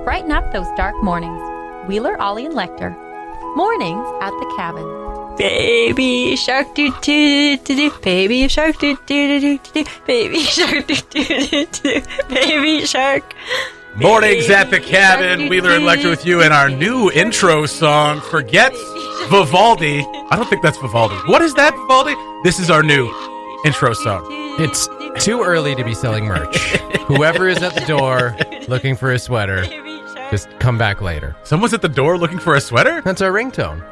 Brighten up those dark mornings. Wheeler, Ollie, and Lecter. Mornings at the cabin. Baby shark do do do do. Baby shark do do do do. Baby shark do do do do. Baby shark. Mornings at the cabin. Wheeler and Lecter with you in our new intro song. Forget Vivaldi. I don't think that's Vivaldi. What is that, Vivaldi? This is our new intro song. It's too early to be selling merch. Whoever is at the door looking for a sweater, just come back later. Someone's at the door looking for a sweater? That's our ringtone.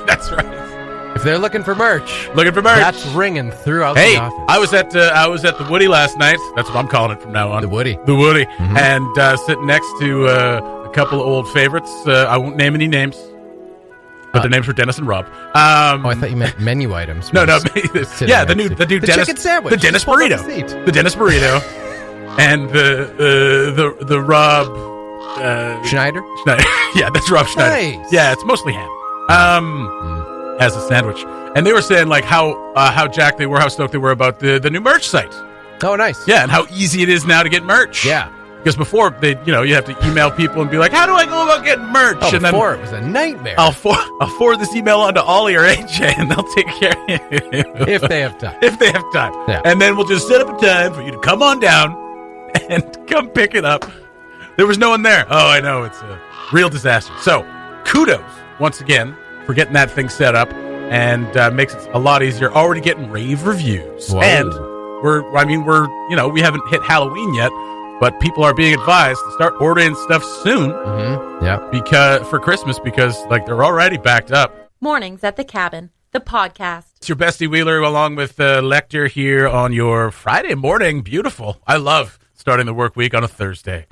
That's right. If they're looking for merch, that's ringing throughout the office. I was at the Woody last night. That's what I'm calling it from now on. The Woody. Mm-hmm. And sitting next to a couple of old favorites. I won't name any names, but their names were Dennis and Rob. I thought you meant menu items. No. Yeah, the new Dennis, chicken sandwich, the Dennis burrito, the Dennis burrito, and the Rob Schneider. Yeah, that's Rob Schneider. Nice. Yeah, it's mostly ham. As a sandwich, and they were saying like how jacked they were, how stoked they were about the new merch site. Oh, nice. Yeah, and how easy it is now to get merch. Yeah, because before you have to email people and be like, how do I go about getting merch? Oh, and before then it was a nightmare. I'll forward this email on to Ollie or AJ, and they'll take care of you if they have time. If they have time, yeah. And then we'll just set up a time for you to come on down and come pick it up. There was no one there. Oh, I know, it's a real disaster. So kudos once again for getting that thing set up, and makes it a lot easier. Already getting rave reviews. Whoa. And we haven't hit Halloween yet, but people are being advised to start ordering stuff soon. Mm-hmm. Yeah. For Christmas, because like they're already backed up. Mornings at the cabin, the podcast. It's your bestie Wheeler along with Lecter here on your Friday morning. Beautiful. I love starting the work week on a Thursday.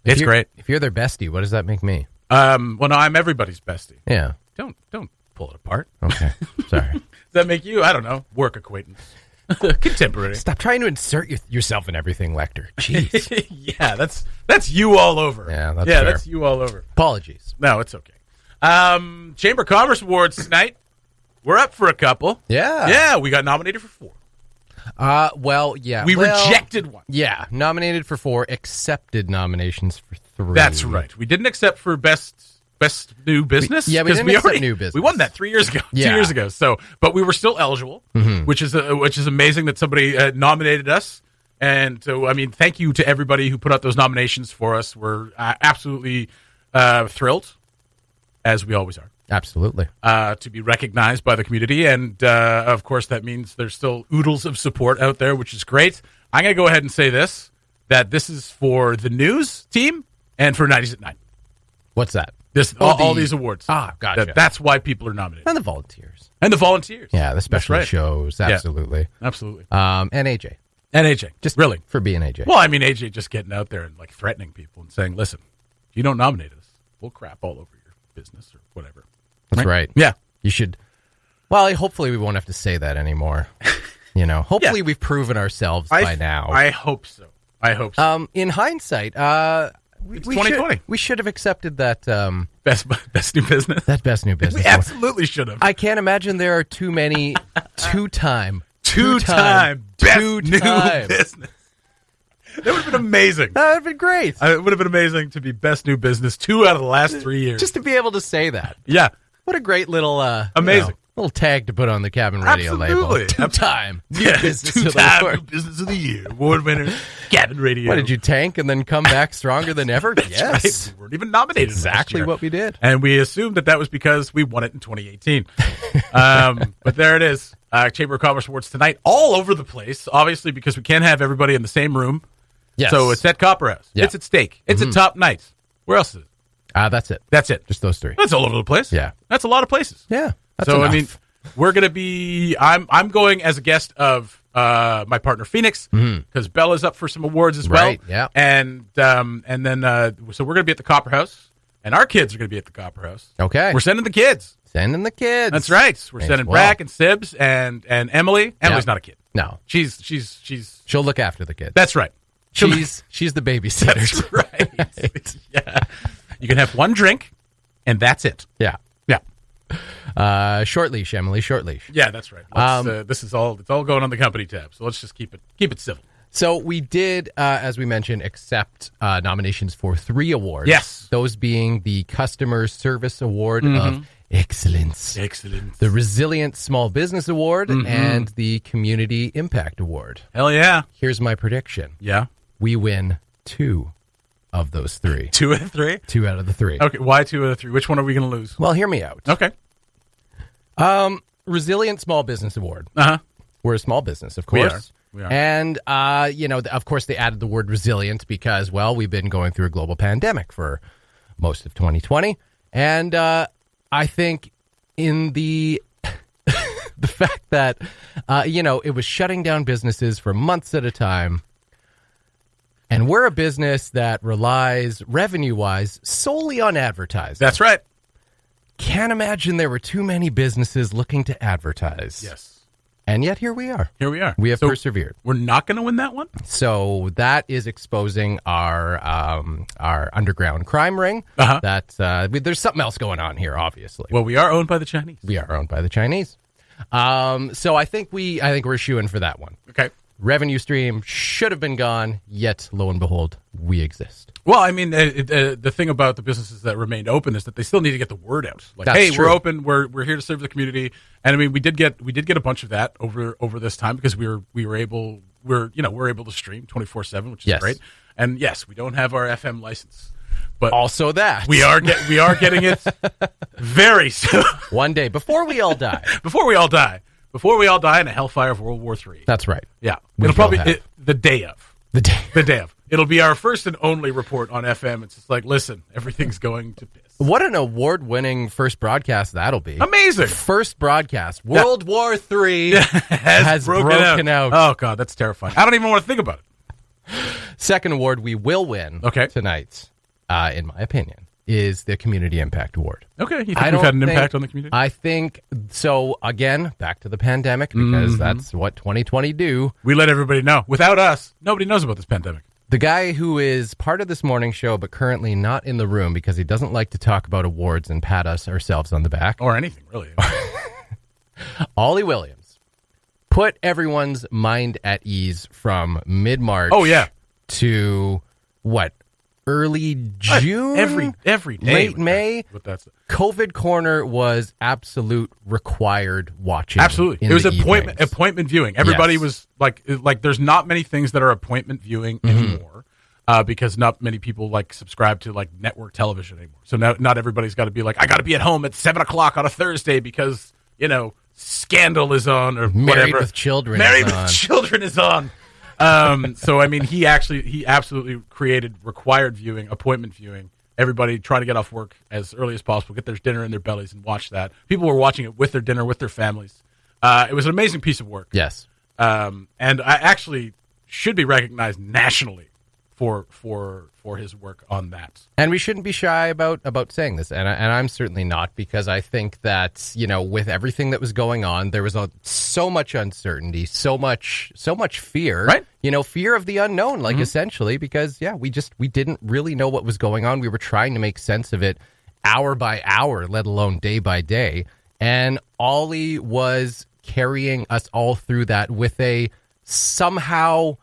It's great. If you're their bestie, what does that make me? Well, no, I'm everybody's bestie. Yeah. Don't pull it apart. Okay. Sorry. Does that make you, I don't know, work acquaintance? Contemporary. Stop trying to insert yourself in everything, Lecter. Jeez. Yeah, that's you all over. Yeah, that's fair. That's you all over. Apologies. No, it's okay. Chamber of Commerce Awards tonight. We're up for a couple. Yeah. Yeah, we got nominated for 4. We rejected one. Yeah, nominated for 4, accepted nominations for 3. That's right. We didn't accept for best new business. We didn't accept new business. We won that 3 years ago. Yeah. 2 years ago. So, but we were still eligible, which is amazing that somebody nominated us. And so, I mean, thank you to everybody who put out those nominations for us. We're absolutely thrilled, as we always are. Absolutely. To be recognized by the community. And, of course, that means there's still oodles of support out there, which is great. I'm going to go ahead and say that this is for the news team and for 90s at 9. What's that? All these awards. Gotcha. That's why people are nominated. And the volunteers. Yeah, the special shows. Absolutely. Yeah, absolutely. And AJ. Just really. For being AJ. Well, I mean, AJ just getting out there and like threatening people and saying, listen, if you don't nominate us, we'll crap all over your business or whatever. That's right. Yeah. You should. Well, hopefully we won't have to say that anymore. Hopefully we've proven ourselves by now. I hope so. In hindsight, it's 2020. We should have accepted that best new business. That best new business. We absolutely should have. I can't imagine there are too many two-time best new business. That would have been amazing. That would have been great. It would have been amazing to be best new business 2 out of the last 3 years. Just to be able to say that. Yeah. What a great little amazing little tag to put on the cabin radio Absolutely. label. Two-time new business two-time of the new business of the year. Award winner, cabin radio. What, did you tank and then come back stronger than ever? Yes. Right. We weren't even nominated. That's exactly what we did. And we assumed that was because we won it in 2018. But there it is. Chamber of Commerce Awards tonight, all over the place, obviously, because we can't have everybody in the same room. Yes. So it's at Copper House. Yeah. It's at Steak. It's at Top Night. Where else is it? That's it. That's it. Just those 3. That's all over the place. Yeah. That's a lot of places. Yeah. That's so, enough. I mean, we're going to be, I'm going as a guest of my partner Phoenix, because Bella's up for some awards as well. Right, yeah. And then, so we're going to be at the Copper House, and our kids are going to be at the Copper House. Okay. We're sending the kids. That's right. We're sending Brack and Sibs and Emily. Emily's not a kid. No. She'll look after the kid. That's right. She's the babysitter. That's right. Yeah. You can have one drink, and that's it. Yeah. Yeah. Short leash, Emily. Short leash. Yeah, that's right. It's all going on the company tab. So let's just keep it civil. So we did, as we mentioned, accept nominations for 3 awards. Yes. Those being the Customer Service Award of Excellence, the Resilient Small Business Award, and the Community Impact Award. Hell yeah. Here's my prediction. Yeah. We win 2 of those 3. 2 out of 3? 2 out of the 3. Okay, why 2 out of 3? Which one are we going to lose? Well, hear me out. Okay. Resilient Small Business Award. Uh-huh. We're a small business, of course. We are. And, of course, they added the word resilient because, well, we've been going through a global pandemic for most of 2020. And I think in the the fact that, it was shutting down businesses for months at a time. And we're a business that relies, revenue-wise, solely on advertising. That's right. Can't imagine there were too many businesses looking to advertise. Yes. And yet here we are. Here we are. We have persevered. We're not going to win that one? So that is exposing our underground crime ring. Uh-huh. There's something else going on here, obviously. Well, we are owned by the Chinese. We are owned by the Chinese. So I think we're shooing for that one. Okay. Revenue stream should have been gone, yet lo and behold, we exist. Well, I mean, the thing about the businesses that remained open is that they still need to get the word out. Like, That's hey, true. we're open. We're here to serve the community. And I mean, we did get a bunch of that over this time because we're able to stream 24/7, which is Yes. great. And yes, we don't have our FM license, but Also that. we are getting it very soon. One day, before we all die. Before we all die in a hellfire of World War III. That's right. Yeah, We it'll probably will have. the day of. The day. The day of. It'll be our first and only report on FM. It's just like, listen, everything's going to piss. What an award-winning first broadcast that'll be. Amazing. First broadcast. World War III has broken out. Oh, God, that's terrifying. I don't even want to think about it. Second award we will win Okay. tonight, in my opinion, is the Community Impact Award. Okay, you think I we've had an don't impact think- on the community? I think, so again, back to the pandemic, because that's what 2020 do. We let everybody know. Without us, nobody knows about this pandemic. The guy who is part of this morning show, but currently not in the room because he doesn't like to talk about awards and pat us ourselves on the back, Or anything, really. Ollie Williams, put everyone's mind at ease from mid-March Oh, yeah. to, what, early June? Every day. Late with May? That, with that stuff. COVID Corner was absolute required watching. Absolutely. in It was the evenings. appointment viewing. Everybody Yes. was like there's not many things that are appointment viewing anymore because not many people subscribe to network television anymore. So now not everybody's got to be I got to be at home at 7:00 on a Thursday because, Scandal is on or Married whatever. with Children Married is with on. Children is on. So, I mean, he absolutely created required viewing, appointment viewing. Everybody trying to get off work as early as possible, get their dinner in their bellies and watch that. People were watching it with their dinner, with their families. It was an amazing piece of work. Yes. And I actually should be recognized nationally for his work on that. And we shouldn't be shy about saying this, and I'm certainly not, because I think that, with everything that was going on, there was so much uncertainty, so much fear, Right. Fear of the unknown, essentially, because we didn't really know what was going on. We were trying to make sense of it hour by hour, let alone day by day, and Ollie was carrying us all through that with a somehow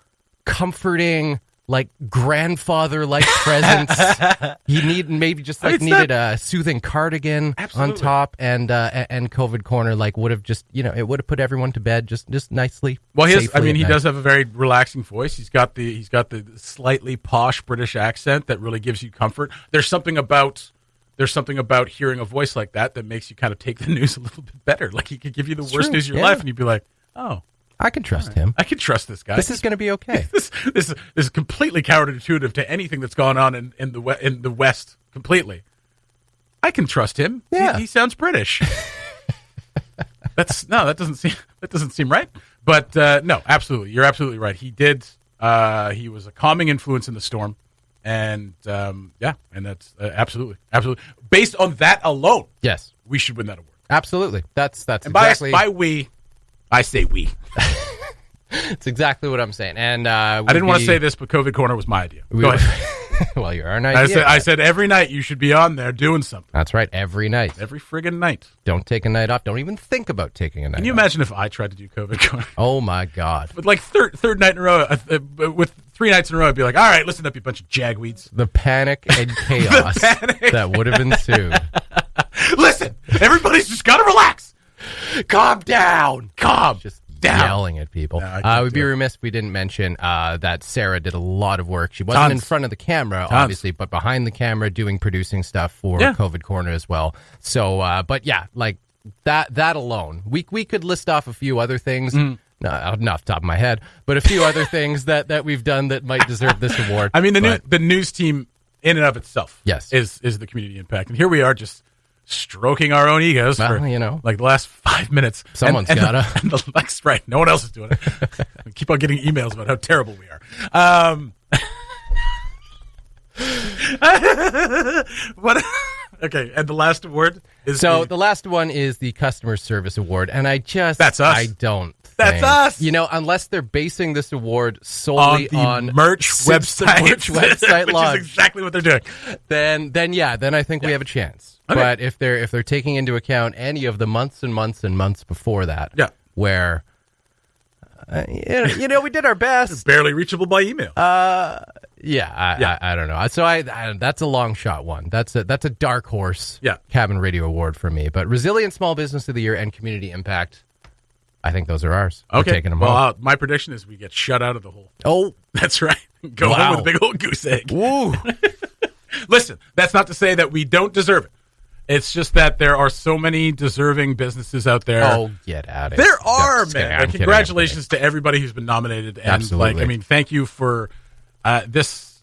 comforting, grandfather-like presence. He needed a soothing cardigan Absolutely. on top, and COVID Corner would have just it would have put everyone to bed just nicely. Well, he safely at night. does have a very relaxing voice. He's got the slightly posh British accent that really gives you comfort. There's something about hearing a voice like that makes you kind of take the news a little bit better. He could give you the worst true, news of your yeah. life, and you'd be like, oh. I can trust him. I can trust this guy. This is going to be okay. This is completely counterintuitive to anything that's gone on in the West. Completely, I can trust him. Yeah. He sounds British. That doesn't seem right. But no, absolutely, you're absolutely right. He did. He was a calming influence in the storm, and and that's absolutely based on that alone. Yes, We should win that award. absolutely. That's And exactly. by we, I say we. It's exactly what I'm saying. And I didn't want to say this, but COVID Corner was my idea. Go ahead. Well, you're our idea. I said every night you should be on there doing something. That's right. Every night. Every friggin' night. Don't take a night off. Don't even think about taking a night off. Can you imagine if I tried to do COVID corner? Oh, my God. But like third night in a row, with 3 nights in a row, I'd be like, all right, listen up, you bunch of jagweeds. The panic and chaos that would have ensued. Listen, everybody's just got to relax. Calm down. Calm Just down. yelling at people. We'd be remiss if we didn't mention that Sarah did a lot of work. She wasn't in front of the camera, obviously, but behind the camera doing producing stuff for COVID Corner as well. So, but yeah, like that alone. We could list off a few other things. Not off the top of my head, but a few other things that we've done that might deserve this award. I mean, the news team in and of itself is the community impact. And here we are just stroking our own egos for like the last 5 minutes. Someone's gotta. And the next, right. No one else is doing it. We keep on getting emails about how terrible we are. What? Okay, and the last award is the last one is the Customer Service Award, and that's us. I don't. That's us. Unless they're basing this award solely on the merch website, which launch, is exactly what they're doing. Then I think we have a chance. Okay. But if they're taking into account any of the months and months and months before that, where we did our best, it's barely reachable by email. I don't know. So I that's a long shot one. That's a dark horse. Cabin Radio Award for me. But Resilient Small Business of the Year and Community Impact, I think those are ours. Okay. We're taking them home. My prediction is we get shut out of the hole. Oh, that's right. Go home with a big old goose egg. Woo. Listen, that's not to say that we don't deserve it. It's just that there are so many deserving businesses out there. Oh, get out of it. There are, man. Congratulations to everybody who's been nominated. And absolutely. Thank you for this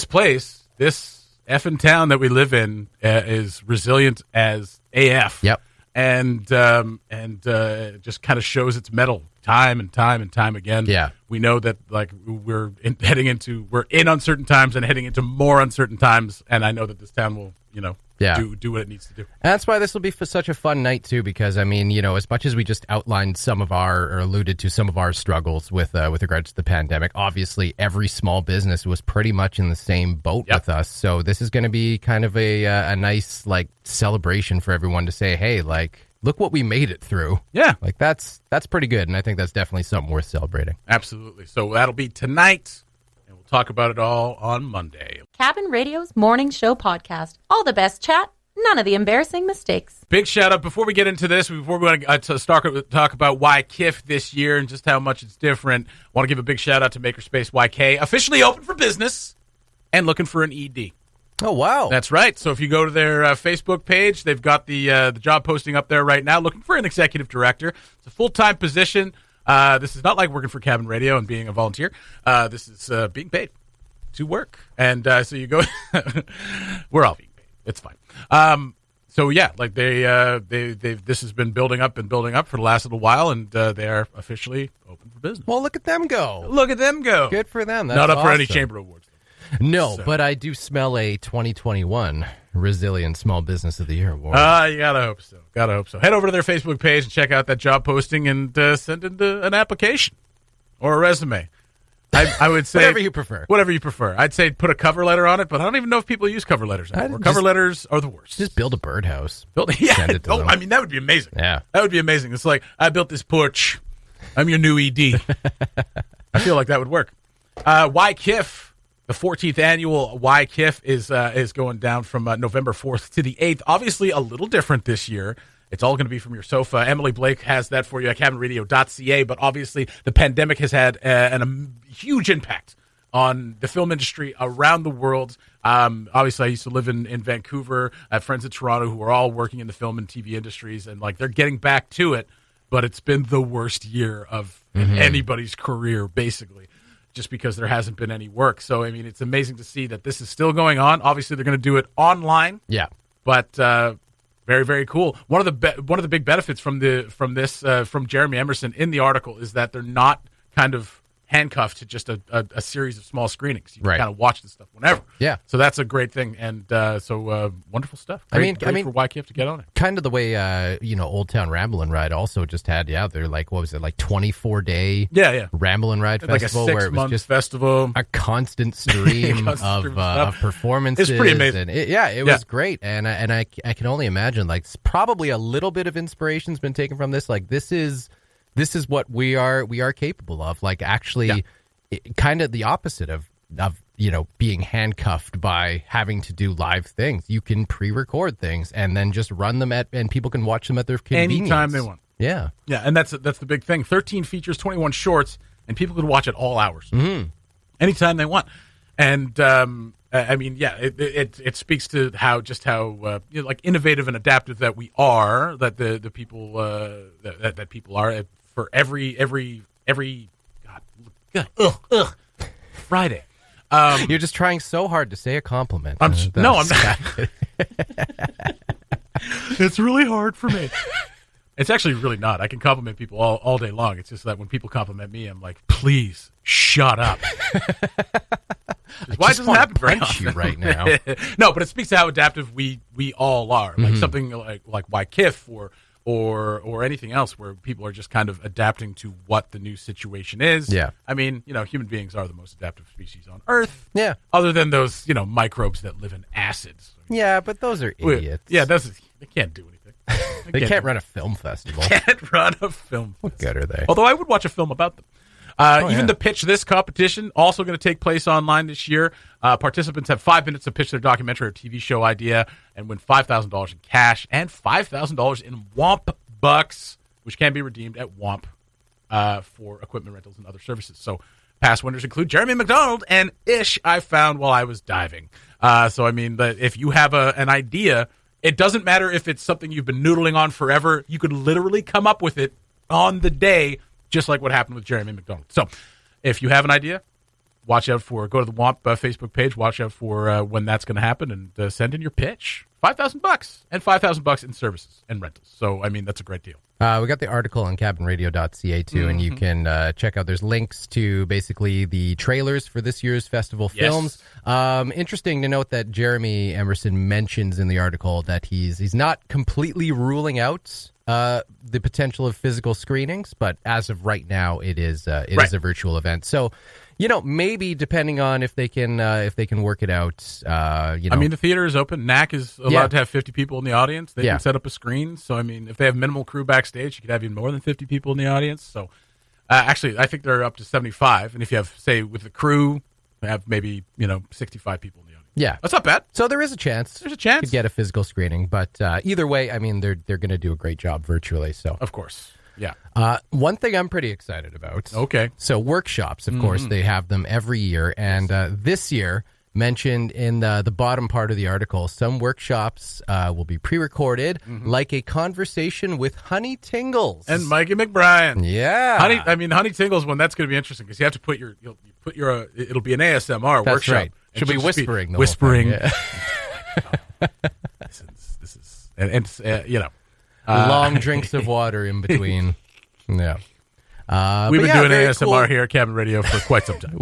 place, this effing town that we live in is resilient as AF. Yep. And just kind of shows its mettle time and time again. Yeah. We know that we're in uncertain times and heading into more uncertain times, and I know that this town will, do what it needs to do. And that's why this will be such a fun night too, because as much as we just outlined or alluded to some of our struggles with regards to the pandemic, obviously every small business was pretty much in the same boat with us. So this is going to be kind of a nice celebration for everyone to say, hey, look what we made it through. Yeah. That's pretty good, and I think that's definitely something worth celebrating. Absolutely. So that'll be tonight, and we'll talk about it all on Monday. Cabin Radio's Morning Show Podcast. All the best chat, none of the embarrassing mistakes. Big shout out, before we get into this, before we want to talk about YKIF this year and just how much it's different, I want to give a big shout out to Makerspace YK, officially open for business and looking for an ED. Oh, wow. That's right. So if you go to their Facebook page, they've got the job posting up there right now, looking for an executive director. It's a full-time position. This is not like working for Cabin Radio and being a volunteer. This is being paid to work. And so you go, we're all being paid. It's fine. So yeah, this has been building up for the last little while, and they are officially open for business. Well, look at them go. Good for them. That's not up awesome. for any chamber awards. No, but I do smell a 2021 Resilient Small Business of the Year award. You gotta hope so. Head over to their Facebook page and check out that job posting and send in an application or a resume. I would say whatever you prefer. I'd say put a cover letter on it, but I don't even know if people use cover letters anymore. Cover letters are the worst. Just build a birdhouse. Send it to them. That would be amazing. Yeah, that would be amazing. It's like, I built this porch. I'm your new ED. I feel like that would work. YKIF. The 14th annual YKIF is going down from November 4th to the 8th. Obviously, a little different this year. It's all going to be from your sofa. Emily Blake has that for you at cabinradio.ca. But obviously, the pandemic has had a huge impact on the film industry around the world. Obviously, I used to live in Vancouver. I have friends in Toronto who are all working in the film and TV industries, and they're getting back to it. But it's been the worst year of anybody's career, basically, just because there hasn't been any work. So, it's amazing to see that this is still going on. Obviously, they're going to do it online. Yeah. But very, very cool. One of the big benefits from Jeremy Emerson in the article is that they're not kind of handcuffed to just a series of small screenings. You can Right. kind of watch this stuff whenever. Yeah. So that's a great thing. And so wonderful stuff. Great for YKF to get on it. Kind of the way, Old Town Ramblin' Ride also just had, they're like, what was it, like 24-day Ramblin' Ride Festival, like a where it was 6-month just festival. a constant stream of performances. It's pretty amazing. And it was great. And I can only imagine, like, probably a little bit of inspiration's been taken from this. Like, this is what we are capable of. Like, actually, kind of the opposite of being handcuffed by having to do live things. You can pre-record things and then just run them and people can watch them at their convenience. Anytime they want. Yeah. Yeah, and that's the big thing. 13 features, 21 shorts, and people can watch it all hours. Mm-hmm. Anytime they want. And, it speaks to how like innovative and adaptive that we are, that the people, that people are for every Friday. You're just trying so hard to say a compliment. I'm not. It's really hard for me. It's actually really not. I can compliment people all day long. It's just that when people compliment me, I'm like, please shut up. Why doesn't happen very often? You right now. No, but it speaks to how adaptive we all are. Like something like YKIF or anything else where people are just kind of adapting to what the new situation is. Yeah. I mean, human beings are the most adaptive species on Earth. Yeah. Other than those, microbes that live in acids. Yeah, but those are idiots. Yeah, they can't do anything. They can't run a film festival. Can't run a film festival. What good are they? Although I would watch a film about them. Even the Pitch This competition, also going to take place online this year. Participants have 5 minutes to pitch their documentary or TV show idea and win $5,000 in cash and $5,000 in Womp Bucks, which can be redeemed at Womp for equipment rentals and other services. So past winners include Jeremy McDonald and Ish I found while I was diving. If you have an idea, it doesn't matter if it's something you've been noodling on forever. You could literally come up with it on the day, just like what happened with Jeremy McDonald. So if you have an idea, go to the WOMP Facebook page, watch out for when that's going to happen, and send in your pitch. $5,000 and $5,000 in services and rentals. So, that's a great deal. We got the article on cabinradio.ca too, and you can check out. There's links to basically the trailers for this year's festival films. Interesting to note that Jeremy Emerson mentions in the article that he's not completely ruling out the potential of physical screenings, but as of right now, it is a virtual event. So, maybe depending on if they can work it out. The theater is open. NAC is allowed to have 50 people in the audience. They can set up a screen. So, if they have minimal crew backstage, you could have even more than 50 people in the audience. So, actually, I think they're up to 75. And if you have, say, with the crew, they have maybe 65 people in the audience. Yeah, that's not bad. So there is a chance. There's a chance to get a physical screening, but either way, they're going to do a great job virtually. So of course. Yeah. One thing I'm pretty excited about. Okay. So workshops, of course, they have them every year. And this year, mentioned in the bottom part of the article, some workshops will be pre-recorded, like a conversation with Honey Tingles. And Mikey McBrien. Yeah. Honey Tingles one, that's going to be interesting because you have to put your it'll be an ASMR that's workshop. Right. Should be whispering. Whispering. Yeah. This is and long drinks of water in between. Yeah. We've been doing ASMR here at Cabin Radio for quite some time.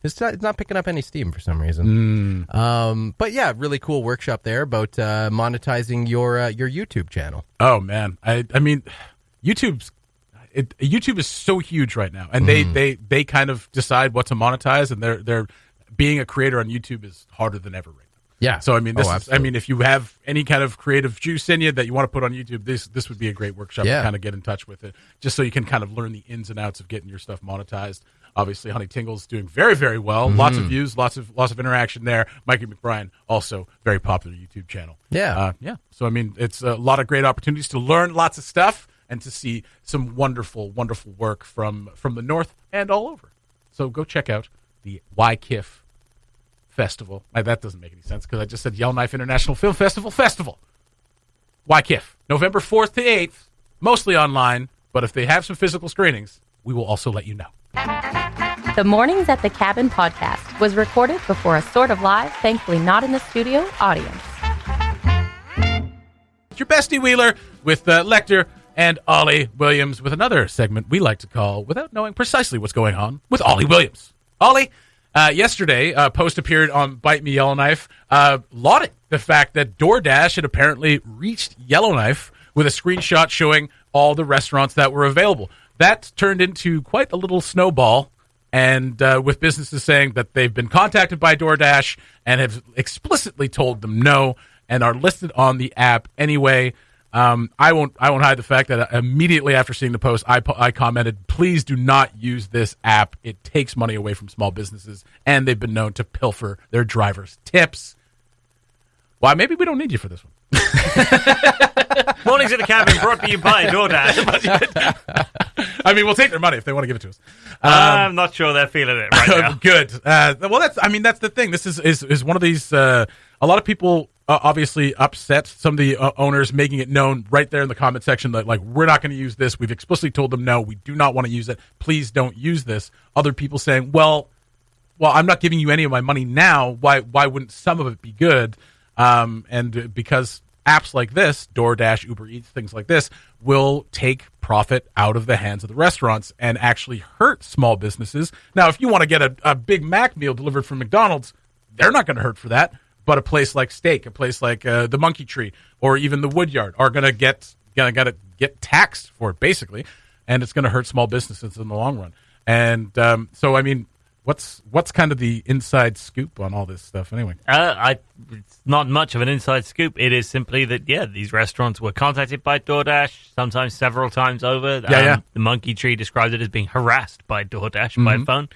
It's not picking up any steam for some reason. But yeah, really cool workshop there about monetizing your YouTube channel. Oh man, YouTube is so huge right now, and they kind of decide what to monetize, and they're being a creator on YouTube is harder than ever right now. Yeah. So if you have any kind of creative juice in you that you want to put on YouTube, this would be a great workshop to kind of get in touch with it, just so you can kind of learn the ins and outs of getting your stuff monetized. Obviously, Honey Tingles doing very, very well. Lots of views, lots of interaction there. Mikey McBrien, also very popular YouTube channel. Yeah. So it's a lot of great opportunities to learn lots of stuff and to see some wonderful, wonderful work from the north and all over. So go check out the YKIF Festival. That doesn't make any sense because I just said Yellowknife International Film Festival. YKIF, November 4th to 8th, mostly online, but if they have some physical screenings, we will also let you know. The Mornings at the Cabin podcast was recorded before a sort of live, thankfully not in the studio, audience. Your bestie Wheeler with Lecter and Ollie Williams with another segment we like to call Without Knowing Precisely What's Going On with Ollie Williams. Ollie, yesterday, a post appeared on Bite Me Yellowknife lauding the fact that DoorDash had apparently reached Yellowknife with a screenshot showing all the restaurants that were available. That turned into quite a little snowball, and with businesses saying that they've been contacted by DoorDash and have explicitly told them no and are listed on the app anyway. I won't hide the fact that immediately after seeing the post, I commented, please do not use this app. It takes money away from small businesses, and they've been known to pilfer their drivers' tips. Why, maybe we don't need you for this one. Mornings at the Cabin brought to you by DoorDash. I mean, we'll take their money if they want to give it to us. I'm not sure they're feeling it right now. Good. Well, that's the thing. This is one of these. A lot of people obviously upset. Some of the owners making it known right there in the comment section that, like, we're not going to use this. We've explicitly told them no. We do not want to use it. Please don't use this. Other people saying, well, I'm not giving you any of my money now. Why wouldn't some of it be good? And because apps like this, DoorDash, Uber Eats, things like this, will take profit out of the hands of the restaurants and actually hurt small businesses. Now, if you want to get a Big Mac meal delivered from McDonald's, they're not going to hurt for that. But a place like Steak, a place like the Monkey Tree, or even the Woodyard are going to get taxed for it, basically, and it's going to hurt small businesses in the long run. And so, I mean, what's kind of the inside scoop on all this stuff anyway? It's not much of an inside scoop. It is simply that, these restaurants were contacted by DoorDash, sometimes several times over. The Monkey Tree described it as being harassed by DoorDash by phone.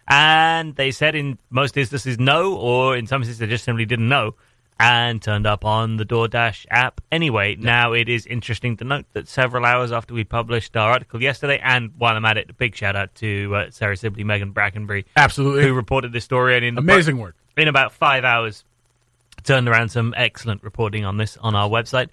And they said in most instances no, or in some instances they just simply didn't know and turned up on the DoorDash app anyway. Yeah. Now, it is interesting to note that several hours after we published our article yesterday, and while I'm at it, a big shout-out to Sarah Sibley, Megan Brackenbury. Absolutely. Who reported this story. And amazing work. In about 5 hours, turned around some excellent reporting on this on our website.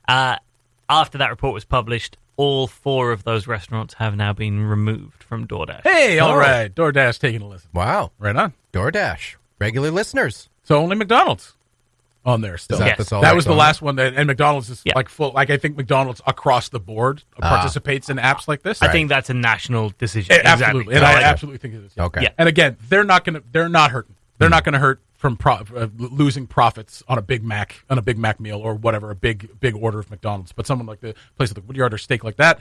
After that report was published, all 4 of those restaurants have now been removed from DoorDash. Hey, all right. DoorDash taking a listen. Wow. Right on. DoorDash. Regular listeners. So only McDonald's on there still. Yes. That was the last one. And McDonald's is like full. Like, I think McDonald's across the board participates in apps like this. I think that's a national decision. Absolutely. And I absolutely think it is. Okay. Yeah. And again, they're not hurting. They're not going to hurt from losing profits on a Big Mac meal or whatever, a big order of McDonald's. But someone like the place like the Woodyard or Steak like that,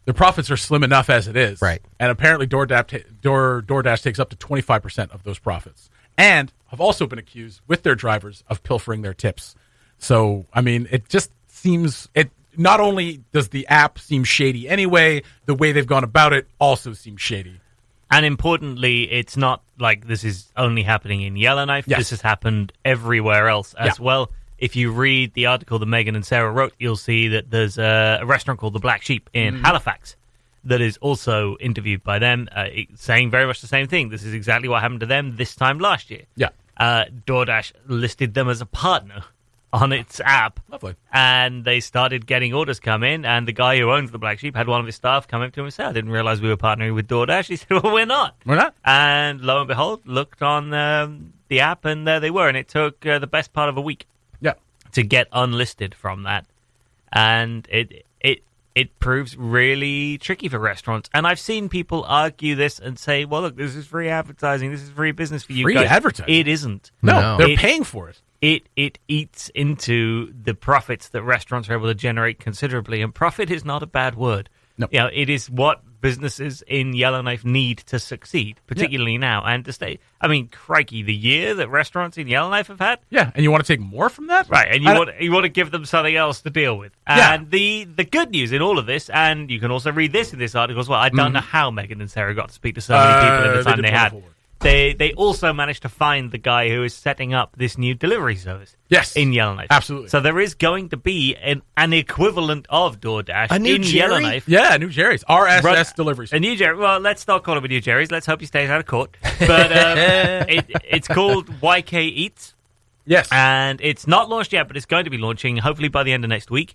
their profits are slim enough as it is. Right. And apparently DoorDash takes up to 25% of those profits. And have also been accused with their drivers of pilfering their tips. So, I mean, it just seems not only does the app seem shady anyway, the way they've gone about it also seems shady. And importantly, it's not like this is only happening in Yellowknife. Yes. This has happened everywhere else as well. If you read the article that Megan and Sarah wrote, you'll see that there's a restaurant called the Black Sheep in Halifax that is also interviewed by them, saying very much the same thing. This is exactly what happened to them this time last year. Yeah. DoorDash listed them as a partner on its app. Lovely. And they started getting orders come in, and the guy who owns the Black Sheep had one of his staff come up to him and say, I didn't realize we were partnering with DoorDash. He said, well, we're not. We're not. And lo and behold, looked on the app, and there they were. And it took the best part of a week to get unlisted from that. And it proves really tricky for restaurants. And I've seen people argue this and say, well, look, this is free advertising. This is free business for you guys. Free advertising? It isn't. No. They're paying for it. It eats into the profits that restaurants are able to generate considerably, and profit is not a bad word. No. You know, it is what businesses in Yellowknife need to succeed, particularly now, and to stay. I mean, crikey, the year that restaurants in Yellowknife have had. Yeah, and you want to take more from that? Right, and you want to give them something else to deal with. And the good news in all of this, and you can also read this in this article as well, I don't know how Megan and Sarah got to speak to so many people in the time they had. They also managed to find the guy who is setting up this new delivery service. Yes. In Yellowknife. Absolutely. So there is going to be an equivalent of DoorDash in Yellowknife. Yeah, a new Jerry's. RSS delivery service. A new Jerry. Well, let's not call him a new Jerry's. Let's hope he stays out of court. But it's called YK Eats. Yes. And it's not launched yet, but it's going to be launching hopefully by the end of next week.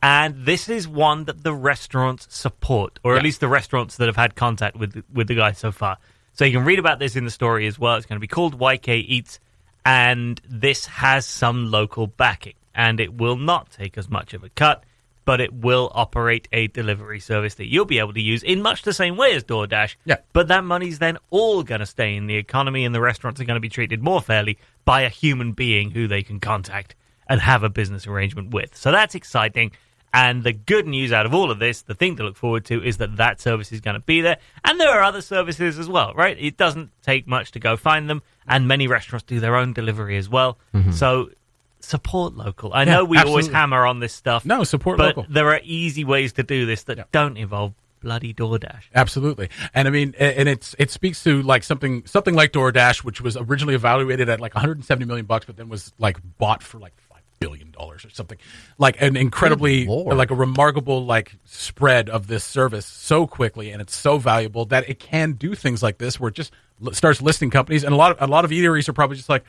And this is one that the restaurants support, or at least the restaurants that have had contact with the guy so far. So you can read about this in the story as well. It's going to be called YK Eats, and this has some local backing, and it will not take as much of a cut but it will operate a delivery service that you'll be able to use in much the same way as DoorDash. Yeah. But that money's then all going to stay in the economy, and the restaurants are going to be treated more fairly by a human being who they can contact and have a business arrangement with. So that's exciting. And the good news out of all of this, the thing to look forward to, is that service is going to be there. And there are other services as well, right? It doesn't take much to go find them. And many restaurants do their own delivery as well. So support local. I know we always hammer on this stuff. No, support but local. There are easy ways to do this that don't involve bloody DoorDash. Absolutely. And I mean, and it speaks to like something like DoorDash, which was originally evaluated at like $170 million, but then was like bought for like $5 billion or something. Like an incredibly, like a remarkable like spread of this service so quickly, and it's so valuable that it can do things like this, where it just starts listing companies. And a lot of eateries are probably just like,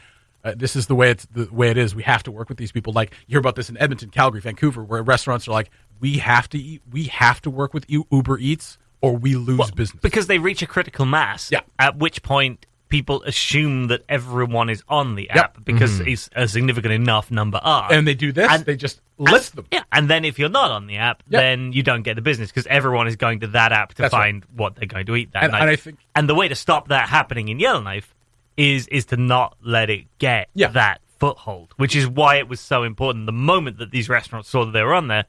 this is the way it is. We have to work with these people. Like, you hear about this in Edmonton, Calgary, Vancouver, where restaurants are like, we have to work with Uber Eats, or we lose business. Because they reach a critical mass, at which point people assume that everyone is on the app, because it's a significant enough number are. And they do this, and they just list them. Yeah, and then if you're not on the app, then you don't get the business, because everyone is going to that app to find what they're going to eat that night. And the way to stop that happening in Yellowknife is to not let it get that foothold, which is why it was so important. The moment that these restaurants saw that they were on there,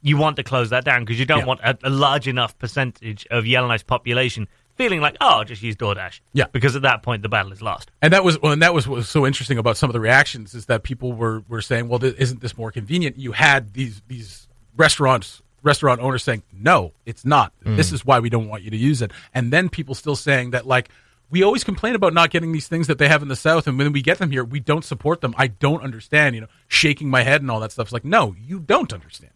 you want to close that down, because you don't want a large enough percentage of Yellowknife's population feeling like, oh, I'll just use DoorDash. Yeah. Because at that point, the battle is lost. And that was what was so interesting about some of the reactions, is that people were saying, well, isn't this more convenient? You had these restaurant owners saying, no, it's not. This is why we don't want you to use it. And then people still saying that, like, we always complain about not getting these things that they have in the South, and when we get them here, we don't support them. I don't understand, shaking my head and all that stuff. It's like, no, you don't understand.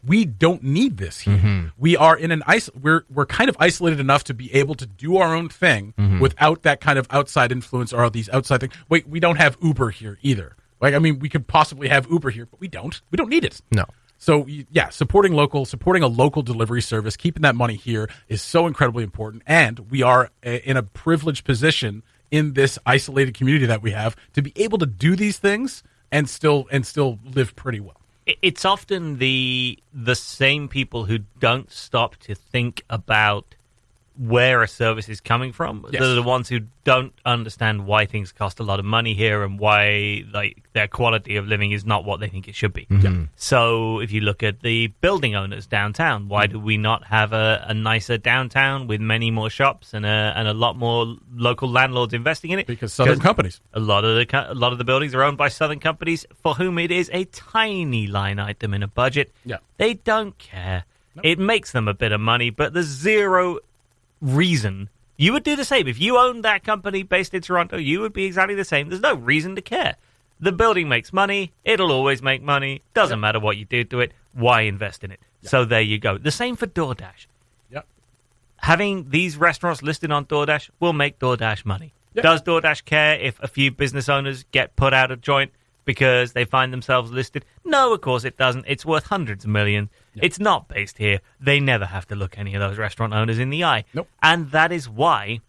We don't need this here. We are in we're kind of isolated enough to be able to do our own thing without that kind of outside influence or these outside things. Wait, we don't have Uber here either. Like, I mean, we could possibly have Uber here, but we don't. We don't need it. No. So, yeah, supporting a local delivery service, keeping that money here is so incredibly important. And we are in a privileged position in this isolated community that we have to be able to do these things and still live pretty well. It's often the same people who don't stop to think about where a service is coming from. Yes. They're the ones who don't understand why things cost a lot of money here and why their quality of living is not what they think it should be. So if you look at the building owners downtown, why do we not have a nicer downtown with many more shops and a lot more local landlords investing in it? Because Southern companies. A lot of the buildings are owned by Southern companies for whom it is a tiny line item in a budget. Yeah. They don't care. Nope. It makes them a bit of money, but there's zero reason. You would do the same. If you owned that company based in Toronto, you would be exactly the same. There's no reason to care. The building makes money. It'll always make money. Doesn't matter what you do to it. Why invest in it? So there you go. The same for DoorDash. Yep. Having these restaurants listed on DoorDash will make DoorDash money. Yep. Does DoorDash care if a few business owners get put out of joint because they find themselves listed? No, of course it doesn't. It's worth hundreds of millions. Yep. It's not based here. They never have to look any of those restaurant owners in the eye. Nope. And that is why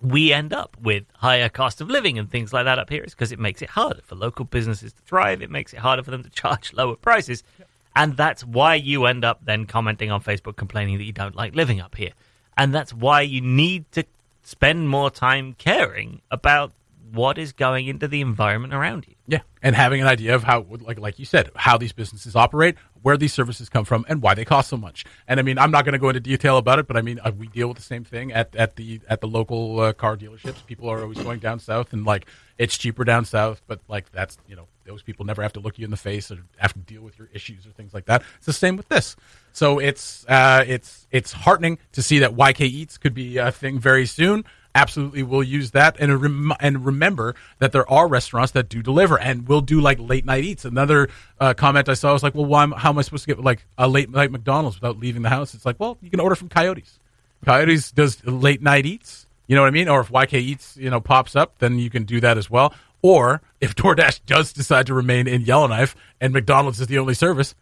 we end up with higher cost of living and things like that up here. It's because it makes it harder for local businesses to thrive. It makes it harder for them to charge lower prices. Yep. And that's why you end up then commenting on Facebook complaining that you don't like living up here. And that's why you need to spend more time caring about what is going into the environment around you. Yeah, and having an idea of how, like you said, how these businesses operate, where these services come from, and why they cost so much. And I mean, I'm not going to go into detail about it, but I mean, we deal with the same thing at the local car dealerships. People are always going down south, and like it's cheaper down south, but like that's those people never have to look you in the face or have to deal with your issues or things like that. It's the same with this. So it's heartening to see that YK Eats could be a thing very soon. Absolutely, we'll use that, and remember that there are restaurants that do deliver and will do like late night eats. Another comment I saw was like, well, how am I supposed to get like a late night McDonald's without leaving the house? It's like, well, you can order from Coyotes. Coyotes does late night eats. You know what I mean? Or if YK Eats pops up, then you can do that as well. Or if DoorDash does decide to remain in Yellowknife and McDonald's is the only service,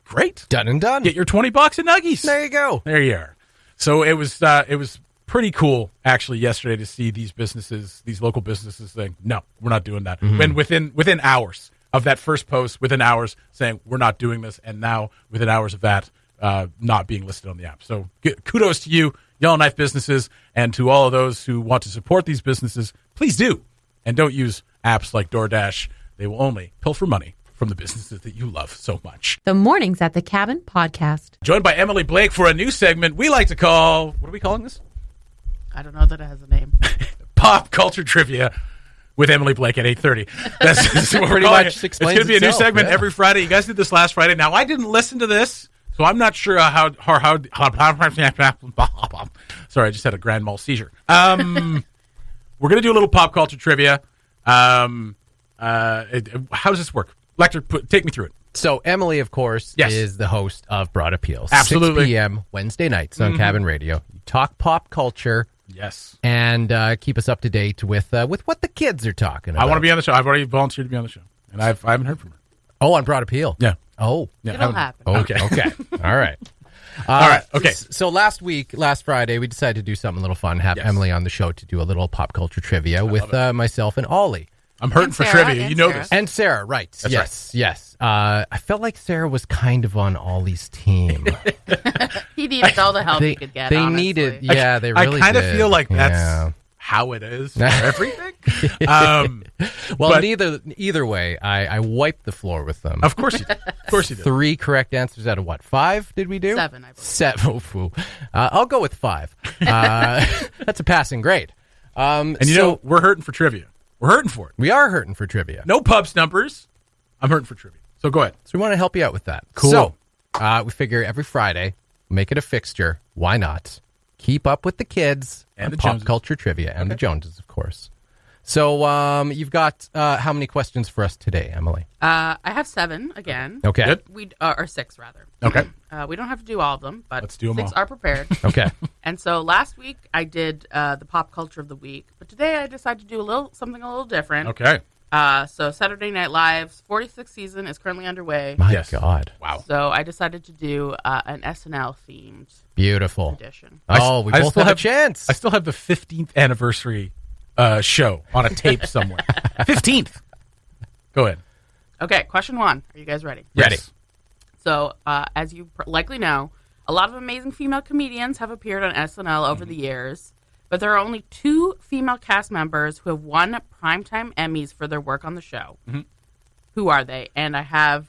great, done and done. Get your $20 in nuggies. There you go. There you are. So it was pretty cool actually yesterday to see these local businesses saying, no, we're not doing that. And within hours of that first post within hours saying we're not doing this, and now within hours of that not being listed on the app. So kudos to you, Yellowknife businesses, and to all of those who want to support these businesses. Please do, and don't use apps like DoorDash. They will only pilfer money from the businesses that you love so much. The Mornings at the Cabin podcast. Joined by Emily Blake for a new segment we like to call, what are we calling this? I don't know that it has a name. Pop Culture Trivia with Emily Blake at 8:30. That's what Pretty we're calling much it. It's explains going to be a new itself, segment yeah. every Friday. You guys did this last Friday. Now, I didn't listen to this, so I'm not sure how sorry, I just had a grand mal seizure. We're going to do a little pop culture trivia. How does this work? Lecter, take me through it. So Emily, of course, Yes. is the host of Broad Appeal. Absolutely. 6 p.m. Wednesday nights on Cabin Radio. You talk pop culture Yes. and keep us up to date with what the kids are talking about. I want to be on the show. I've already volunteered to be on the show, and I haven't heard from her. Oh, on Broad Appeal. Yeah. Oh. Yeah, It'll happen. Oh, Okay. Okay. All right. All right. Okay. So last Friday, we decided to do something a little fun. Have Yes. Emily on the show to do a little pop culture trivia with myself and Ollie. I'm hurting And for Sarah, trivia. and You know Sarah. this. And Sarah, right. That's Yes. I felt like Sarah was kind of on Ollie's team. He needed all the help he could get. They honestly. needed, yeah, they really I kind of did. feel like that's Yeah. how it is for everything. Well, but- either way, I wiped the floor with them. Of course you did. Of course you did. 3 correct answers out of what? 5 did we do? 7, I believe. 7. Oh, foo. I'll go with 5. That's a passing grade. And you know, we're hurting for trivia. We're hurting for it. we are hurting for trivia. No pub stumpers. I'm hurting for trivia. So go ahead. So we want to help you out with that. Cool. So we figure every Friday, make it a fixture. Why not? Keep up with the kids And on the pop Joneses. culture trivia and the Joneses, of course. So you've got how many questions for us today, Emily? I have 7 again. Okay. Good. We or 6 rather. Okay. We don't have to do all of them, but Let's do 'em 6 all. are prepared. Okay. And so last week I did the pop culture of the week, but today I decided to do something a little different. Okay. So Saturday Night Live's 46th season is currently underway. My Yes. God. Wow. So I decided to do an SNL themed Beautiful. edition. Oh, we I both still have a chance. I still have the 15th anniversary show on a tape somewhere. 15th. Go ahead. Okay, question 1. Are you guys ready? Ready. Yes. So, as you likely know, a lot of amazing female comedians have appeared on SNL over the years, but there are only 2 female cast members who have won Primetime Emmys for their work on the show. Who are they? And I have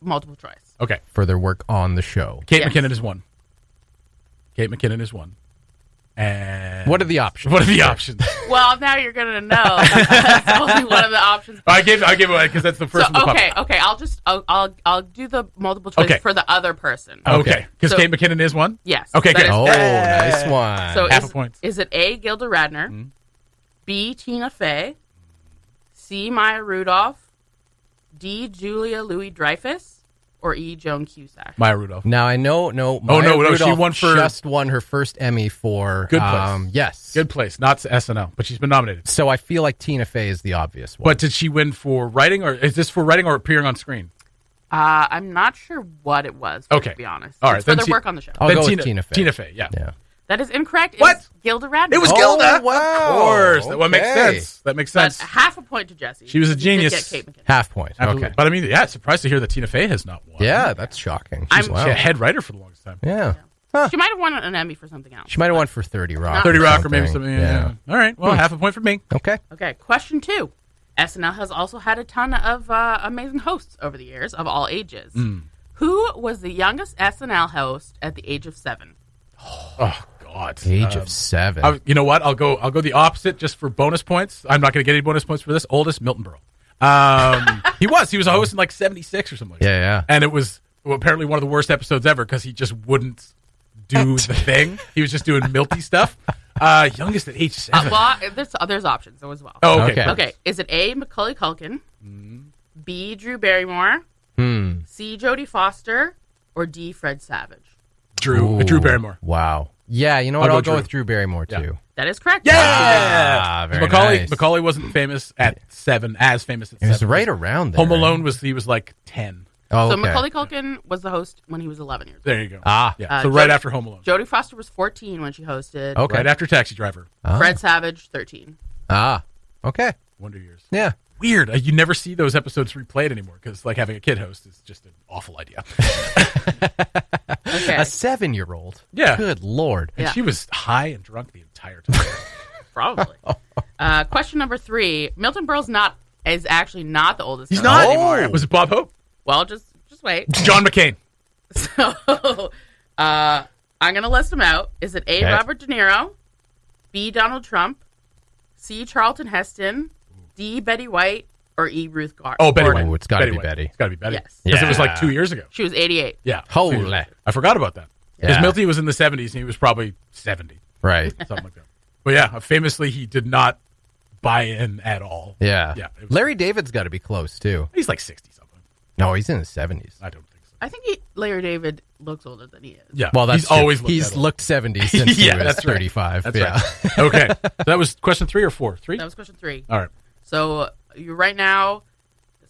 multiple choice. Okay. For their work on the show. Kate Yes. McKinnon is one. Kate McKinnon is one. And What are the options? What are the options? Well, now you're gonna know. That's only one of the options. I gave it away because that's the first So, one. that popped okay. I'll do the multiple choice Okay. for the other person. up. Okay. Because So- Kate McKinnon is one? Yes. Okay, that good. is Oh, correct. nice one. So Half a point. Is it A, Gilda Radner, B, Tina Fey, C, Maya Rudolph, D, Julia Louis-Dreyfus, or E, Joan Cusack? Maya Rudolph. Now I know. no, Maya she Rudolph won for- just won her first Emmy for Good Place. Yes, Good place. Not to SNL, but she's been nominated. So I feel like Tina Fey is the obvious one. But did she win for writing, or is this for writing or appearing on screen? I'm not sure what it was, Okay. to be honest. All right, It's for then their she- work on the show. I'll Then go with Tina Fey. Tina Fey, yeah. Yeah. That is incorrect. What? It's Gilda Radner. It was Oh, Gilda. wow. Of course. That makes Okay. sense. That makes But sense. half a point to Jesse. She was a You did genius. get Kate McKinnon. Half point. Absolutely. Okay. But I mean, yeah, surprised to hear that Tina Fey has not won. Yeah, that's shocking. I'm- She's wow. a head writer for the longest time. Yeah. She might have won an Emmy for something else. She might have won for 30 Rock. 30 Rock or maybe something. Yeah. All right. Well, half a point for me. Okay. Okay, question 2. SNL has also had a ton of amazing hosts over the years of all ages. Who was the youngest SNL host at the age of 7? Oh God. Age of 7. You know what? I'll go the opposite just for bonus points. I'm not going to get any bonus points for this. Oldest, Milton Berle. He was a host in like 76 or something. Like that. Yeah. And it was apparently one of the worst episodes ever because he just wouldn't do the thing. He was just doing milty stuff. Youngest at age 7. Well, there's options as well. Oh, okay. Okay. Okay, is it A, Macaulay Culkin, B, Drew Barrymore, C, Jodie Foster, or D, Fred Savage? Drew Barrymore. Wow. Yeah, you know what? I'll go I'll go Drew. with Drew Barrymore, too. That is correct. Yeah. Ah, very nice. Macaulay wasn't famous at 7, as famous at It 7. was right around there. Home right? Alone he was like 10. Oh, So okay. Macaulay Culkin was the host when he was 11 years old. There you go. Ah. Yeah. So right Jodie- after Home Alone. Jodie Foster was 14 when she hosted. Okay. Right after Taxi Driver. Ah. Fred Savage, 13. Ah. Okay. Wonder Years. Yeah. weird. You never see those episodes replayed anymore because, like, having a kid host is just an awful idea. Okay. A 7-year-old. Yeah. Good Lord. And Yeah. she was high and drunk the entire time. Probably. Question number 3. Milton Berle's is actually not the oldest. He's host not anymore. Was it Bob Hope? Well, just wait. John McCain. So, I'm gonna list them out. Is it A. Okay. Robert De Niro, B. Donald Trump, C. Charlton Heston, D. Betty White, or E. Ruth Gordon? Oh, Betty Gordon. White. Oh, it's gotta be White. Betty. It's got to be Betty. Yes. Because it was like Yeah. 2 years ago. She was 88. Yeah. Holy. 2 years ago. I forgot about that. Because Yeah. Milty was in the 70s and he was probably 70, Right. something like that. But yeah, famously, he did not buy in at all. Yeah. Yeah, it was- Larry David's got to be close, too. He's like 60 something. No, he's in his 70s. I don't think so. I think Larry David looks older than he is. Yeah. Well, that's he's true. always looked he's that old. looked 70 since Yeah, he was that's right. 35. That's yeah. right. Okay. So that was question 3 or 4? 3? That was question 3. All right. So you right now,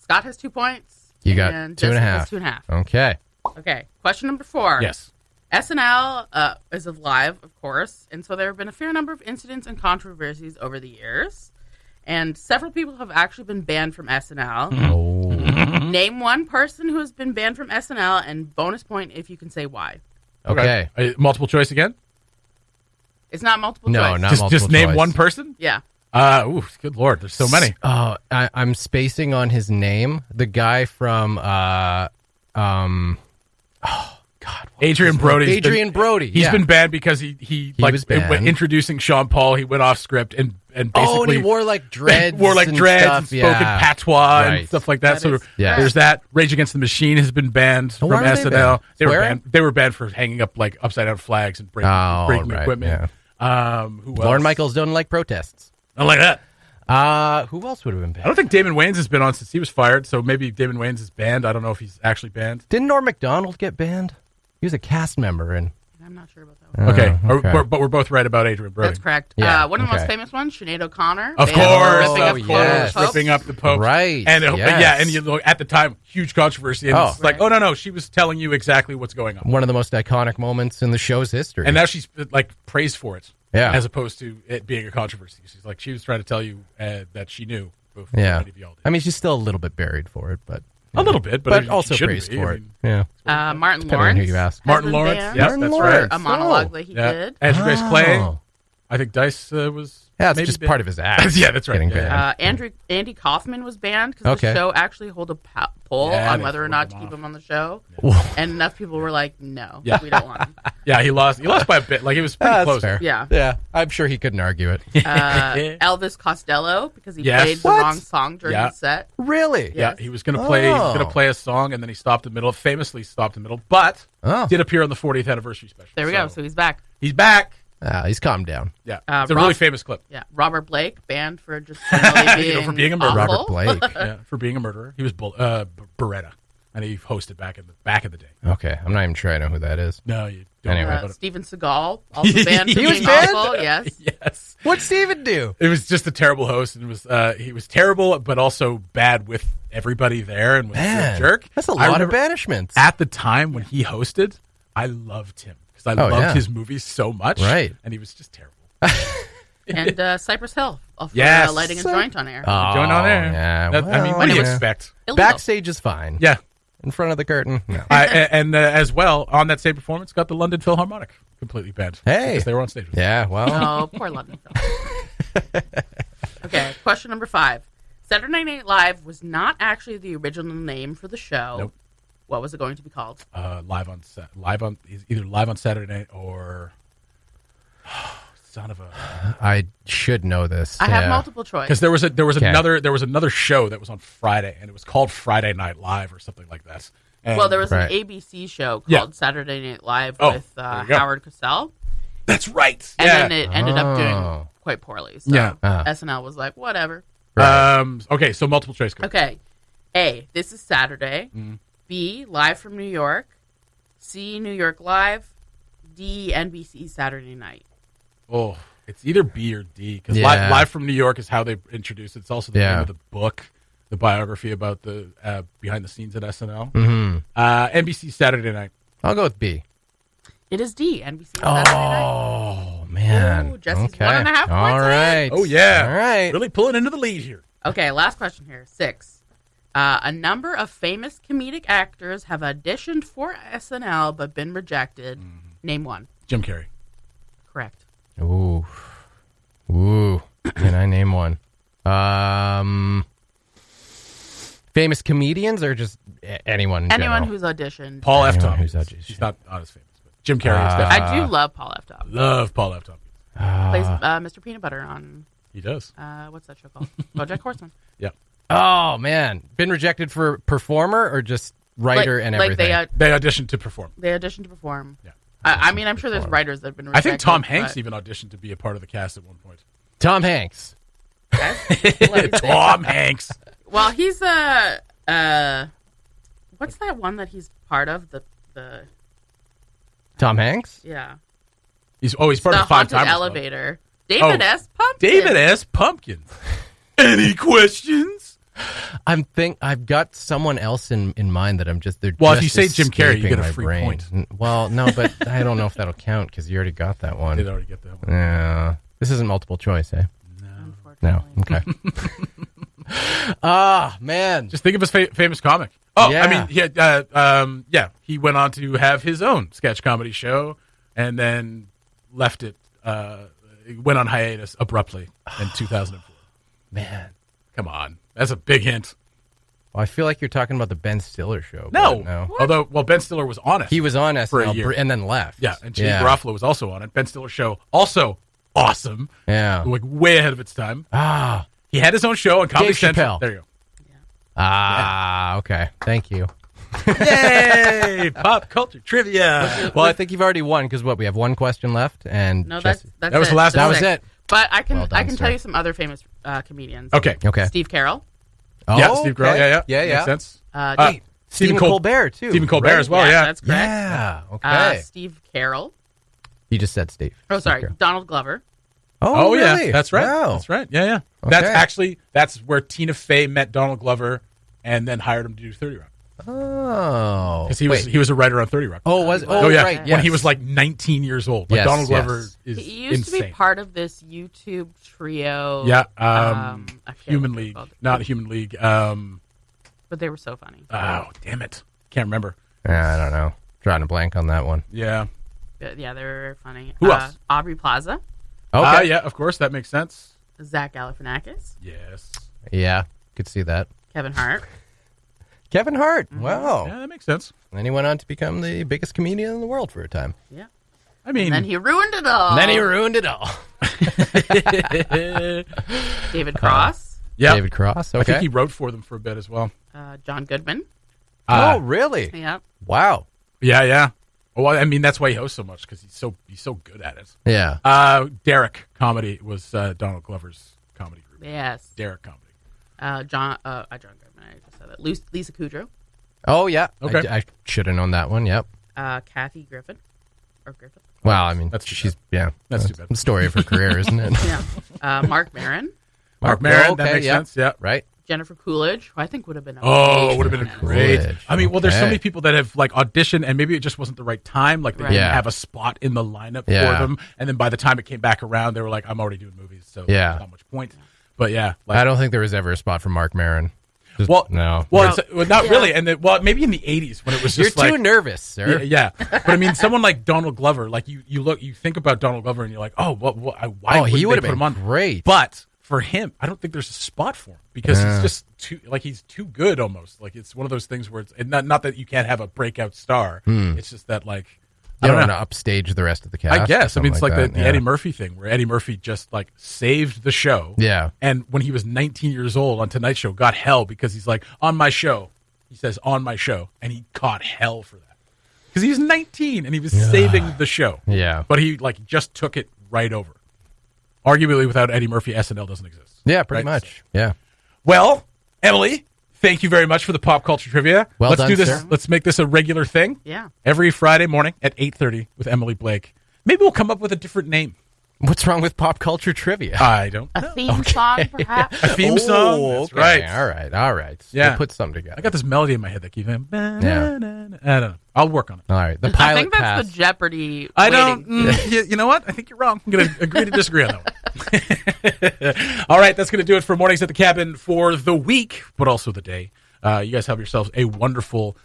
Scott has 2 points. You got and 2.5. Jessica has 2.5. Okay. Okay. Question number 4. Yes. SNL is live, of course, and so there have been a fair number of incidents and controversies over the years, and several people have actually been banned from SNL. Oh. Name one person who has been banned from SNL, and bonus point if you can say why. Okay. Multiple choice again? It's not multiple No, choice. not Just multiple name choice. one person? Yeah. Ooh, good Lord. There's so many. I'm spacing on his name. The guy from Adrian Brody. Adrian Brody. He's yeah. been banned because he was banned. introducing Sean Paul. He went off script and basically Oh, and he wore like dreads. and stuff. spoke in patois and Right. stuff like that. That So is Yeah. there's that. Rage Against the Machine has been banned from why were they SNL. banned? They were Swearing? banned. They were banned for hanging up like upside down flags and breaking right, equipment. Who else? Lauren Michaels don't like protests. Not like that. Who else would have been I banned? don't think Damon Wayans has been on since he was fired. So maybe Damon Wayans is banned. I don't know if he's actually banned. Didn't Norm Macdonald get banned? He was a cast member in. I'm not sure about that one. Okay, okay. But we're both right about Adrian Brody. That's correct. Yeah, One of the most okay. famous ones, Sinead O'Connor. Of banned course, for ripping up yes. photos. ripping up the Pope, Right, And yes. and you know, at the time, huge controversy. And Oh. it's like, Right. oh no, she was telling you exactly what's going on, One of the most iconic moments in the show's history. and now she's like praised for it, Yeah. as opposed to it being a controversy. She's like, she was trying to tell you that she knew before yeah. any of y'all did. I mean, she's still a little bit buried for it, but A little bit, but, but she also shouldn't praised be. for I it. mean, Yeah. Martin Depending on Lawrence. who you ask. has Martin been Lawrence, banned yes, Martin that's Lawrence. right. A monologue Oh. that he Yeah, did. Andrew Dice Clay. Oh. I think Dice was. Yeah, it's maybe just banned. part of his act. Yeah, that's right. Getting Yeah. banned. Andy Kaufman was banned because Okay. the show actually held a poll Yeah, on they whether or pulled not him to keep off. him on the show, Whoa. and enough people were like, "No, Yeah. we don't want him." Yeah, he lost. He lost by a bit. Like it was pretty That's close. fair. Yeah. Yeah. I'm sure he couldn't argue it. Elvis Costello because he Yes. played the What? wrong song during Yeah. the set. Really? Yeah, Yes. he was going to play. He was Oh. going to play a song, and then he stopped in the middle. Famously stopped in the middle, but Oh. did appear on the 40th anniversary special. There we go. So he's back. he's back. He's calmed down. Yeah, it's a Rob- really famous clip. Yeah, Robert Blake banned for just generally being, For being a murderer. awful. Robert Blake. Yeah, for being a murderer. He was Beretta, and he hosted back in the day. Okay. I'm not even sure I know who that is. No, you don't. Anyway. know about it. Steven Seagal also banned for He was being banned? awful. Yes. Yes, What'd Steven do? it was just a terrible host, and he was terrible, but also bad with everybody there, and was a Man, jerk. That's a I lot of remember banishments. At the time when he hosted, I loved him because I Oh, loved yeah. his movies so much, Right. And he was just terrible. And Cypress Hill for Yes. lighting a So- joint on air. Oh, Going on there. Yeah. I mean, what do you expect? Illegal. Backstage is fine. Yeah. In front of the curtain, no. And as well, on that same performance, got the London Philharmonic completely banned. Hey. Because they were on stage with him. Yeah, well, Oh, poor London Phil. Okay, question number 5. Saturday Night Live was not actually the original name for the show. Nope. What was it going to be called? Either live on Saturday night or son of a. I should know this. I have yeah. multiple choice. Because there was Okay. another show that was on Friday, and it was called Friday Night Live or something like that. And Well, there was Right. an ABC show called Yeah. Saturday Night Live Oh, with there you go. Howard Cosell, That's right. and yeah. then it ended up doing Oh. quite poorly. So Yeah. SNL was like, whatever. Right. Okay, so multiple choice. Go. Okay. A, This Is Saturday. Mm-hmm. B, Live from New York. C, New York Live. D, NBC Saturday Night. Oh, it's either B or D because Yeah. live from New York is how they introduced it. It's also the Yeah. name of the book, the biography about the behind the scenes at SNL. Mm-hmm. NBC Saturday Night. I'll go with B. It is D, NBC Saturday Night. Oh, man. Ooh, Jesse's okay. 1.5 points All ahead. right. Oh yeah, All right. really pulling into the lead here. Okay, last question here. 6. A number of famous comedic actors have auditioned for SNL but been rejected. Name one. Jim Carrey. Correct. Ooh. Can I name one? Famous comedians or just anyone? In Anyone general? who's auditioned. Paul F. Anyone Tompkins. who's auditioned. He's not as famous, but Jim Carrey is definitely. I do love Paul F. Tompkins. Love Paul F. Tompkins. Plays Mr. Peanut Butter on He does. what's that show called? BoJack Horseman. Yeah. Oh man, been rejected for performer or just writer and everything? They auditioned to perform. They auditioned to perform. Yeah. I mean, I'm sure there's writers that have been rejected. I think Tom Hanks but- even auditioned to be a part of the cast at one point. Tom Hanks. Tom Hanks. Well, he's what's that one that he's part of? The Tom Hanks? yeah. He's part The of the Five Haunted Timers Club. Elevator. David Oh, S. Pumpkin. David S. Pumpkin. Any questions? I've got someone else in mind that I'm just. They're Well, just if you say Jim Carrey, you escaping get a my free brain. point. Well, no, but I don't know if that'll count because you already got that one. Did already get that one. Yeah, this isn't multiple choice, eh? No. Unfortunately. Okay. Ah, man. Just think of his famous comic. Oh, Yeah. I mean, he went on to have his own sketch comedy show, and then left it. Went on hiatus abruptly in 2004. Man. Come on, that's a big hint. Well, I feel like you're talking about the Ben Stiller show. No, but no. although Ben Stiller was on it. He was on For a SNL year. and then left. Yeah, and Jimmy Garofalo was also on it. Ben Stiller show also awesome. Yeah. Like way ahead of its time. Ah. He had his own show on Comedy Dave Central. Chappelle. There you Ah, okay. Thank you. go. Yay! Pop culture trivia. Well, I think you've already won because we have one question left, and No, that's Jesse- that's That was it. the last that one. was That's it. But I can Well done, I can sir. tell you some other famous comedians. Okay. Okay. Steve Carell, Yeah, Oh, Steve Carell. okay. Yeah. Yeah. Makes sense. Wait, Stephen Colbert too. Stephen Colbert right? as well. Yeah. that's correct. Yeah. Okay. Steve Carell. You just said Steve. Oh, sorry, Okay. Donald Glover. Oh, really? yeah, that's right. Wow. That's right. Yeah, yeah. Okay. That's where Tina Fey met Donald Glover, and then hired him to do 30 Rock Oh, because he Wait. was a writer on 30 Rock. Oh, was Oh yeah, right. when Yes. he was like 19 years old. Like Yes, Donald Glover yes. is He used to insane. be part of this YouTube trio. Yeah, I forget Human what they're League, called. not Human League. But they were so funny. Oh, damn it, can't remember. I don't know. Drawing a blank on that one. Yeah. Yeah, they were very funny. Who else? Aubrey Plaza, Okay. Yeah, of course that makes sense. Zach Galifianakis, Yes. Yeah, could see that. Kevin Hart. Kevin Hart. Mm-hmm. Wow. Yeah, that makes sense. And then he went on to become the biggest comedian in the world for a time. Yeah. I mean, And then he ruined it all. And then he ruined it all. David Cross, yeah, David Cross. I Okay. think he wrote for them for a bit as well. John Goodman. Oh, really? Yeah. Wow. Yeah, yeah. Well, I mean, that's why he hosts so much because he's so good at it. Yeah. Derek Comedy was Donald Glover's comedy group. Yes. Derek Comedy. John Goodman. I just said that. Lisa Kudrow. Oh, yeah. Okay. I should have known that one. Yep. Kathy Griffin. Or Griffith. Well, I mean, That's too she's bad. That's too bad. the story of her career, isn't it? Yeah. Mark Maron. Mark Maron, okay, that makes yeah. sense. Yeah. Right. Jennifer Coolidge, who I think would have been Oh, it would have been great. Coolidge. I mean, well, there's so Okay. many people that have like auditioned, and maybe it just wasn't the right time. Like they Right. didn't Yeah. have a spot in the lineup Yeah. for them, and then by the time it came back around, they were like, "I'm already doing movies, so Yeah. there's not much point." But yeah, like, I don't think there was ever a spot for Mark Maron. Just- well, no. well, not Yeah. really, and then, well, maybe in the '80s when it was You're just like too nervous, sir. Yeah, but I mean, someone like Donald Glover, like you think about Donald Glover, and you're like, oh, why? Oh, he would would they have put been him on? great. But for him, I don't think there's a spot for him because Yeah. he's just he's too good almost. Like it's one of those things where it's and not that you can't have a breakout star. It's just that like You I don't don't know. want to upstage the rest of the cast. I guess. I mean, it's like that. the Eddie Murphy thing where Eddie Murphy just like saved the show. Yeah. And when he was 19 years old on Tonight Show, got hell because he's like, on my show. He says, on my show. And he caught hell for that. Because he was 19 and he was saving the show. Yeah. But he like just took it right over. Arguably, without Eddie Murphy, SNL doesn't exist. Yeah, pretty Right? much. Yeah. Well, Emily, thank you very much for the pop culture trivia. Well Let's done, do this. sir. Let's make this a regular thing. Yeah. Every Friday morning at 8:30 with Emily Blake. Maybe we'll come up with a different name. What's wrong with pop culture trivia? I don't A know. theme song, perhaps. A theme song. Oh, That's okay. right. All right. Yeah. We'll put something together. I got this melody in my head that keeps going. Yeah. I don't know. I'll work on it. All right. The I pilot think that's pass. the Jeopardy. I don't. waiting. You know what? I think you're wrong. I'm going to agree to disagree on that one. All right, that's going to do it for Mornings at the Cabin for the week, but also the day. You guys have yourselves a wonderful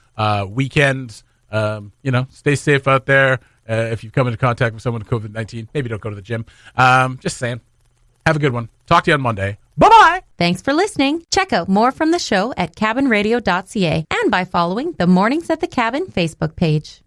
weekend. Stay safe out there. If you come into contact with someone with COVID-19, maybe don't go to the gym. Just saying. Have a good one. Talk to you on Monday. Bye-bye. Thanks for listening. Check out more from the show at cabinradio.ca and by following the Mornings at the Cabin Facebook page.